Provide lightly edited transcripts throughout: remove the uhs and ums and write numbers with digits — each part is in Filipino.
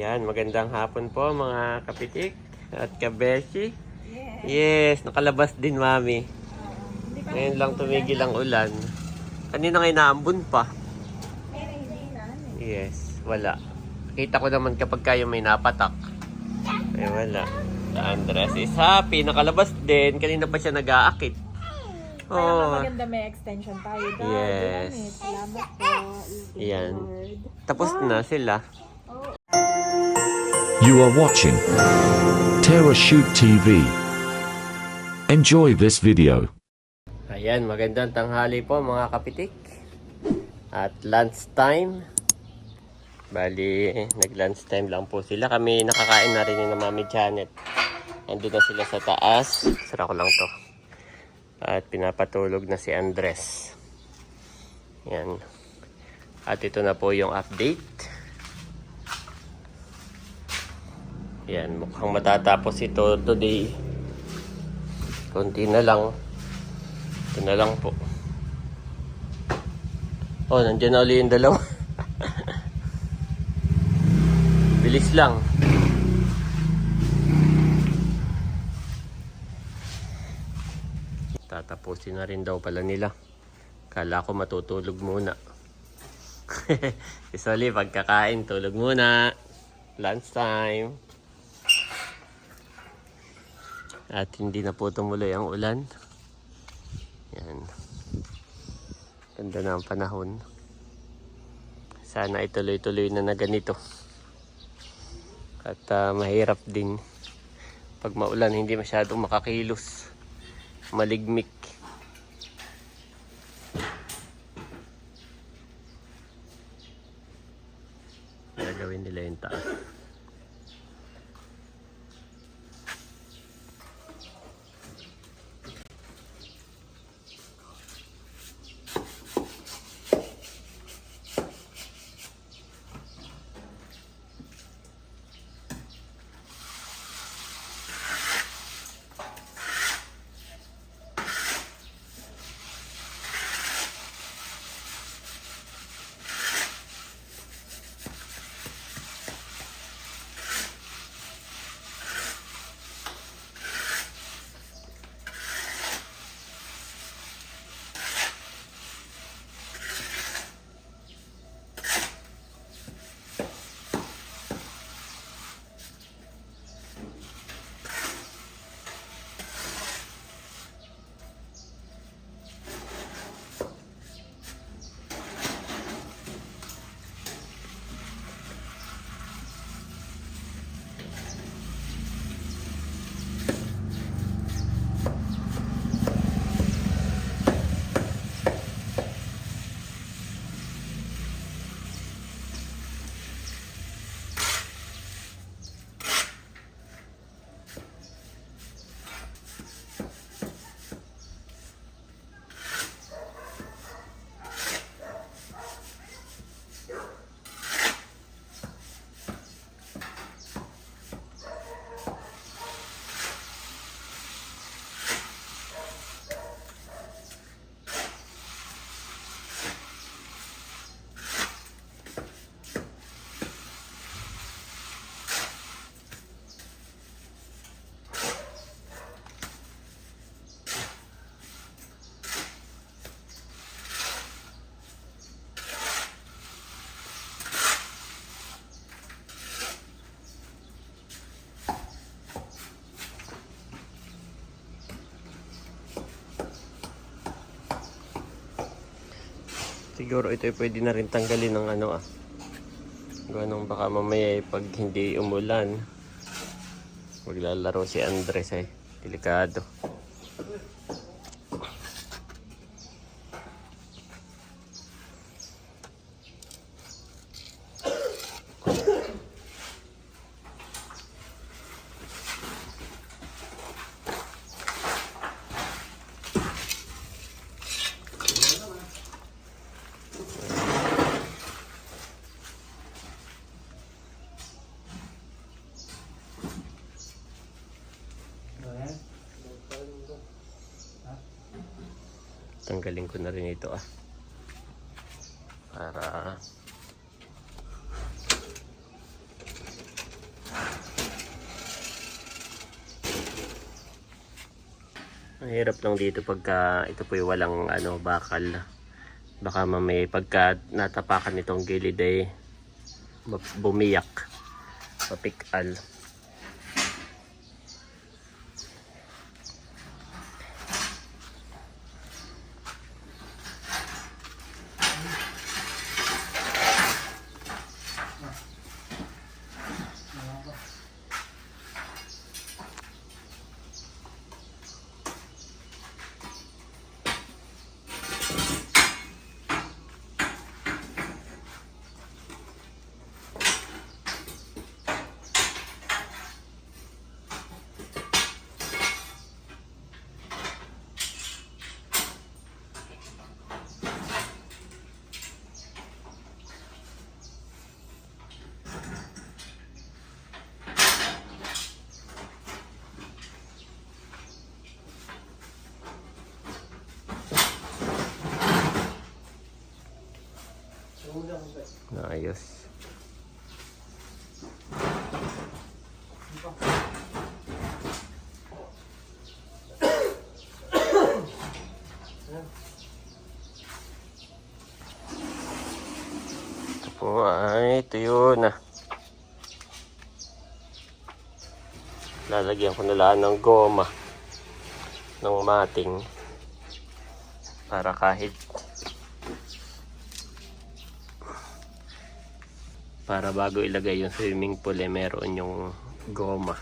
Yan, magandang hapon po mga kapitik at kabeshi. Yes, nakalabas din mami. Ngayon lang tumigil ang ulan. Kanina ngayon naambun pa. Yes, wala. Kita ko naman kapag kayo may napatak. Eh wala. Andres is happy, nakalabas din. Kanina pa siya nag-aakit. Kaya maganda may extension tayo. Yes. Salamat po. Yan. Tapos na sila. You are watching Terra Shoot TV. Enjoy this video. Ayan, magandang tanghali po mga kapitik. At lunch time. Bali, nag-lunch time lang po sila. Kami nakakain na rin yung Mami Janet. Andun na sila sa taas. Sara ko lang to. At pinapatulog na si Andres. Yan. At ito na po yung update. Yan, mukhang matatapos ito today. Konti na lang. Ito na lang po. Oh, nandiyan na ulit yung dalawa. Bilis lang. Tatapusin na rin daw pala nila. Kala ko matutulog muna. Isali, pagkakain, tulog muna. Lunch time. At hindi na po tumuloy ang ulan. Yan. Ganda na ang panahon. Sana ituloy-tuloy na ganito. At mahirap din. Pag maulan, hindi masyadong makakilos. Maligmik. Gagawin nila yung taas. Siguro ito ay pwede na rin tanggalin ng ano Ganong baka mamaya pag hindi umulan maglalaro si Andres delikado. Tanggalin ko na rin ito para Mahirap lang dito pagka ito po yung walang ano, bakal. Baka mamay pagka natapakan itong gilid ay bumiyak, mapikal. Ayos. Ito po ay tuyo na. Lalagyan ko na lang ng goma ng mating para bago ilagay yung swimming pool eh, meron yung goma.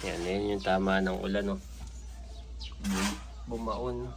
Yan yung tama ng ulan, no? Bumaon, no?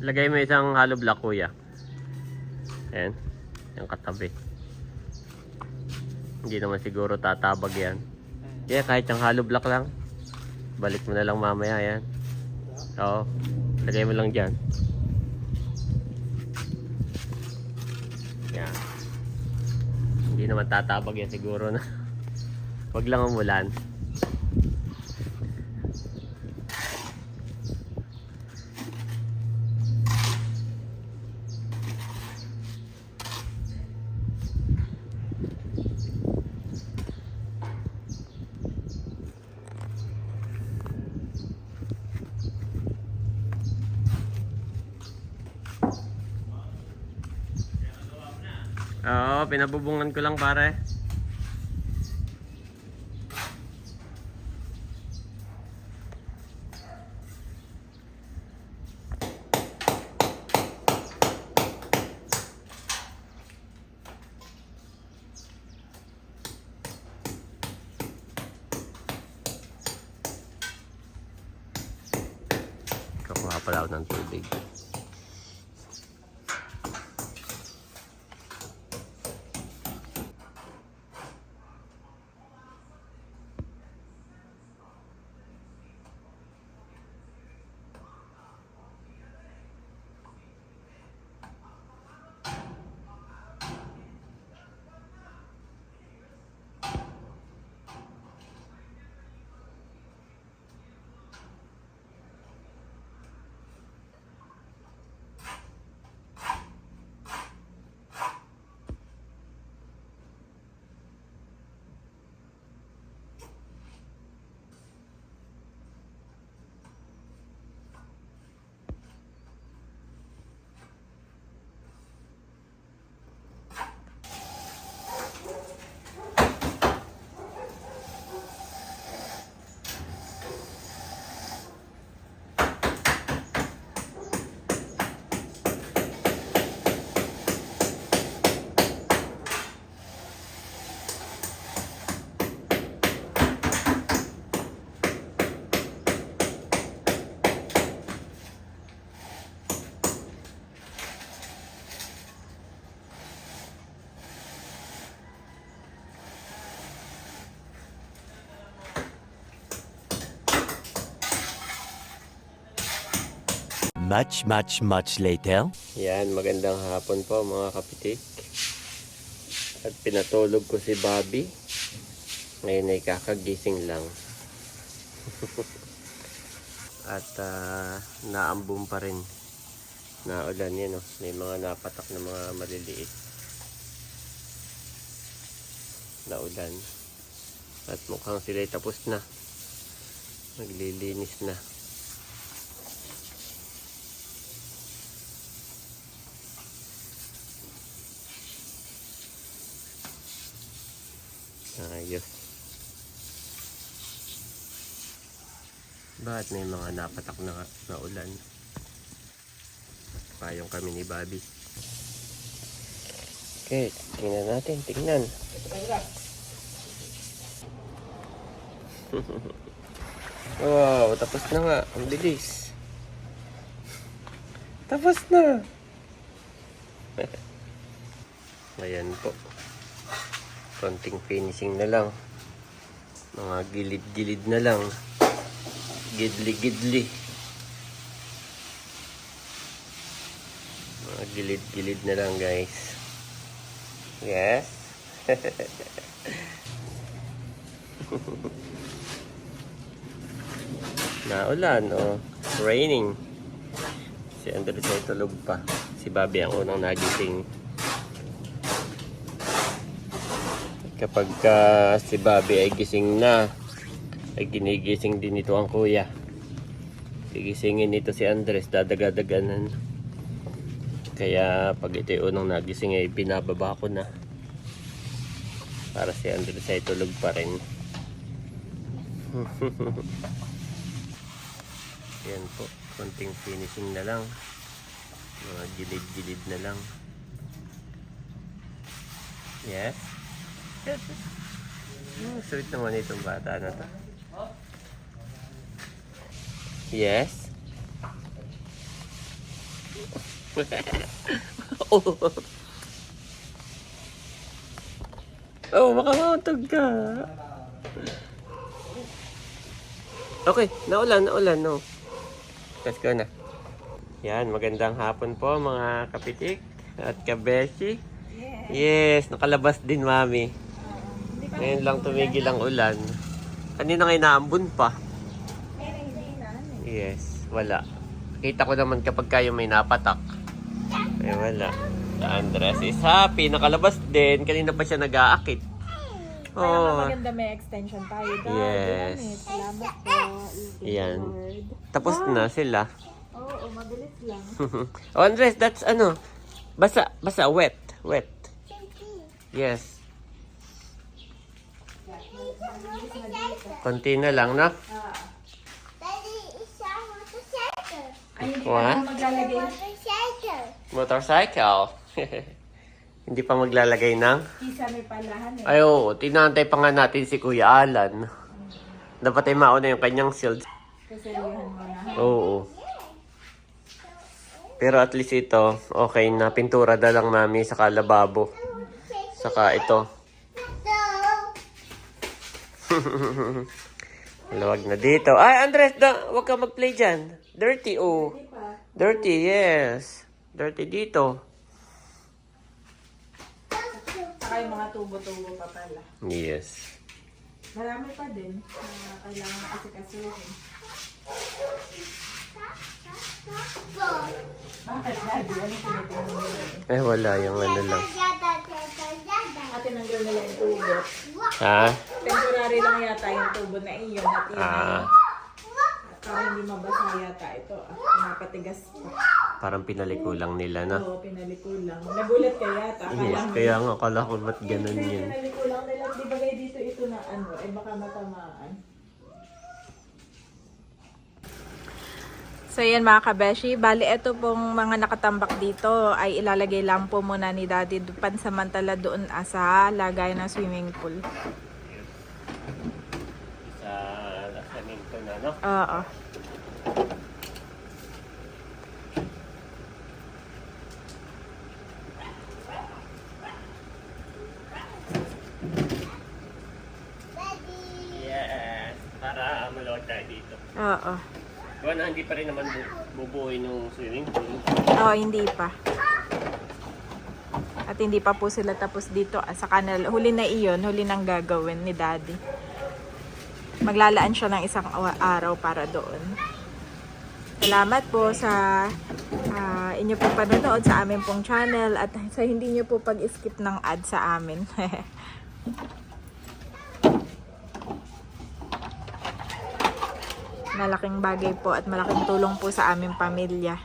Lagay mo isang hollow block, kuya. Ayan. Yung katabi. Hindi naman siguro tatabag yan. Yeah, kahit yung hollow block lang. Balik mo na lang mamaya, yan. Oo. Lagay mo lang dyan. Yan. Hindi naman tatabag yan siguro na. Wag lang umulan. Oo, pinabubungan ko lang pare. Kakuha pala ako ng tubig. Much later. Yan, magandang hapon po mga kapitik. At pinatulog ko si Bobby. Ngayon ay kakagising lang. At naambun pa rin na ulan yan. Oh. May mga napatak na mga maliliit na ulan. At mukhang sila'y tapos na. Naglilinis na. Ayos. Bakit may mga napatak na ulan? Payong kami ni Bobby. Okay, tingnan natin. Tingnan. Wow, tapos na nga. Ang bilis. Tapos na. Ayan po. Konting finishing na lang. Mga gilid-gilid na lang. Gidli-gidli. Mga gilid-gilid na lang, guys. Yes. Naulan, oh. Raining. Si Andres ay tulog pa. Si Bobby ang unang nagising. Kapag si Bobby ay gising na, ay ginigising din ito ang kuya. Gigisingin nito si Andres, dadagadaganan. Kaya pag ito yung unang nagising ay binababa ko na. Para si Andres ay tulog pa rin. Yan po, konting finishing na lang. Mga gilid-gilid na lang. Yes. Sweet naman itong bata na to. Yes. Oh, makakatog ka. Okay, naulan, no. Let's go na. Yan, magandang hapon po mga kapitik at kabeshi. Yes, nakalabas din mami. Ngayon lang tumigil ang ulan. Kanina ngayon naambun pa. Yes, wala. Kita ko naman kapag kayo may napatak. Eh wala. Andres is happy, nakalabas din. Kanina pa siya nag-aakit. Kaya Oh. maganda may extension tayo. Yes. Salamat po. Yan. Tapos na sila. Oo, mabilis lang. Oh, Andres, that's ano? Basa, wet. Yes. Konti na lang, no? Ay, hindi What? pa maglalagay. Motorcycle. Hindi pa maglalagay ng... Kisame palahan eh. Ay, oo. Tinantay pa nga natin si Kuya Alan. Dapat ay mauna yung kanyang shield. Kasalihan mo na. Oo. Pero at least ito, okay na. Pintura na lang mami, saka lababo. Saka ito. Luwag na dito. Ay, Andres, huwag ka mag-play dyan. Dirty, oh. Dirty, yes. Dirty dito. Saka yung mga tubo-tubo pa pala. Yes. Marami pa din na kailangan makasikasuhin. Bakit, Daddy? Ano pinitin mo nila? Eh, wala. Yung ano lang. Ate nanggal nila yung tubo. Ha? Temporary lang yata yung tubo na iyon at yun Ah. para hindi mabasa yata ito. Pinapatigas pa. Parang pinaliko lang nila, no? Oo, pinaliko lang. Nagulat ka yata. Yes, kaya nga akala ko ba't ganun yun. Pinaliko lang nila. Di ba kayo dito ito na ano, ay baka matamaan. So yan mga kabeshi, bali ito pong mga nakatambak dito ay ilalagay lang po muna ni Daddy pansamantala doon sa lagay ng swimming pool. Sa minto na, no? Oo. Yes, para malawag tayo dito. Oo. Kung hindi pa rin naman bubuoy nung swimming pool. Oo, hindi pa. At hindi pa po sila tapos dito. Sa kanal, huli na iyon, huli nang gagawin ni Daddy. Maglalaan siya ng isang araw para doon. Salamat po sa inyo pong panonood sa amin pong channel at sa hindi nyo po pag-skip ng ad sa amin. Malaking bagay po at malaking tulong po sa aming pamilya.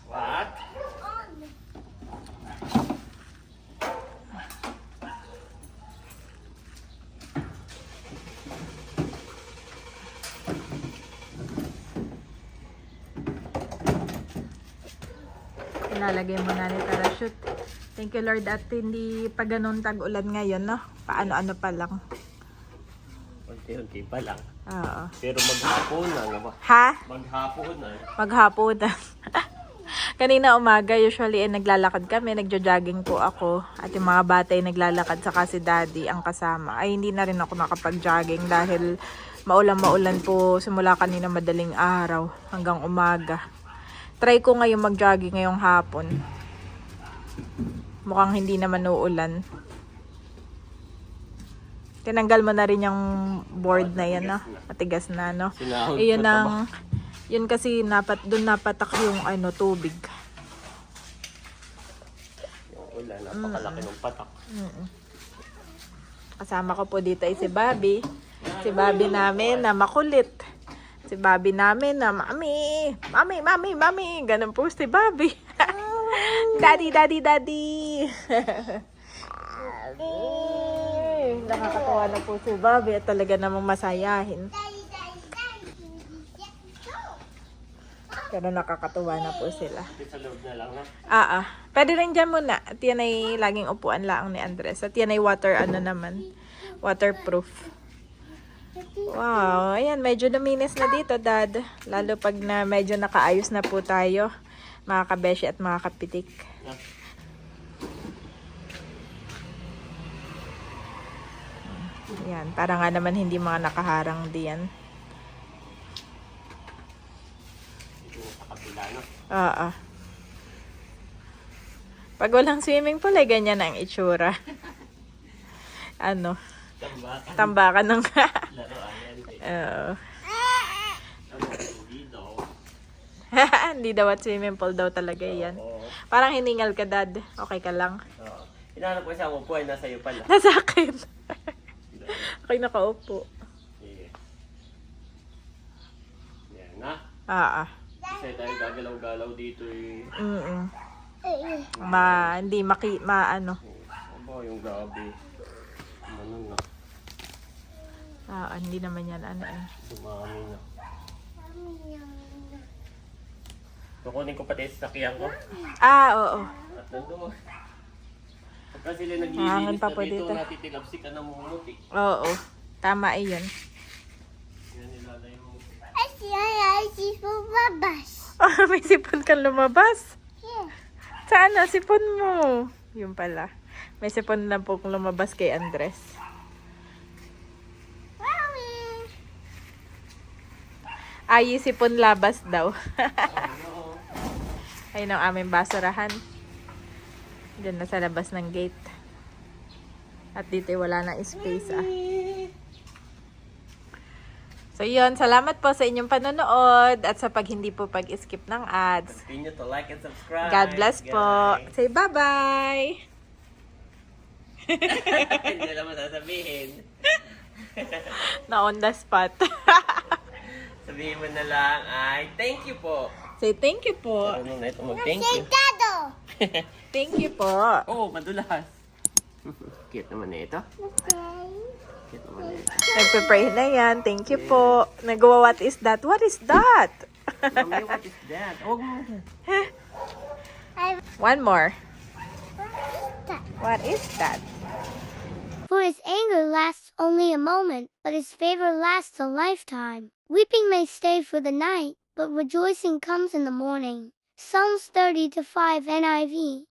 What? Ilalagay mo na ni parachute. Thank you Lord at hindi pa ganun tag-ulan ngayon, no? Paano-ano pa lang. Unti-unti pa lang. Oo. Pero maghapon na, ano ba? Ha? Maghapon na. Maghapon. Kanina umaga, usually naglalakad kami, nagjo-jogging po ako. At yung mga bata ay naglalakad, saka si Daddy ang kasama. Ay hindi na rin ako nakapag-jogging dahil maulan po simula kanina madaling araw hanggang umaga. Try ko ngayon mag-jogging ngayong hapon. Mukhang hindi naman uulan. Tinanggal mo na rin yung board na yan, no? Matigas na, no? Sinahod Iyon na ang, yun kasi doon napatak yung tubig. Wala, napakalaki ng patak. Kasama ko po dito ay si Bobby. Si Bobby namin na makulit. Si Bobby namin na, Mami! Mami, Mami, Mami! Ganun po si Bobby. Daddy, Daddy, Daddy! Nakakatawa na po si Bobby at talaga namang masayahin. Pero nakakatuwa na po sila. Sa loob na lang, ha? Pwede rin dyan muna. At yan ay laging upuan lang ni Andres. At yan ay waterproof. Wow, ayan, medyo luminis na dito, Dad. Lalo pag na medyo nakaayos na po tayo, mga kabeshi at mga kapitik. Yan, para nga naman hindi mga nakaharang diyan. Pag walang swimming pool, ay ganyan ang itsura. Ano? Tambakan ng Hindi daw at swimming pool daw talaga yan. Parang hiningal ka, Dad. Okay ka lang? Hinahanap ko siya upo ay nasa iyo pala. Nasa akin. Okay, nakaupo. Yeah. Yan na. Kasi tayo gagalaw-galaw dito eh. Hindi ano. Aba, yung gabi. Ano na. Hindi naman yan ano eh. Dumami na. Kukunin ko pati sa sakyan ko. Oo. At nandun. Pagka sila Hangan naglilinis pa na po dito, dito. natitilapsik ka na munot eh. Oo. Tama iyon. Yan nilalay mo. May sipon kang lumabas. Saan na sipon mo? Yung pala. May sipon na po kung lumabas kay Andres. Ay, sipon labas daw. Ayun ang aming basurahan. Diyan na sa labas ng gate. At dito wala na space So yun, salamat po sa inyong panonood at sa hindi po pag-skip ng ads. Continue to like and subscribe. God bless po. guys. Say bye-bye. Hindi naman sasabihin. Na on the spot. Sabihin mo na lang ay thank you po. Say thank you po. Ano na ito mag-thank you. Thank you po. Oh, madulas. Cute naman na ito. Cute naman na ito. Nagpe-pray na yan. Thank you po. Nagawa, what is that? What is that? Mami, what is that? Huwag mo. One more. What is that? For his anger lasts only a moment, but his favor lasts a lifetime. Weeping may stay for the night, but rejoicing comes in the morning. Psalms 30-5 NIV.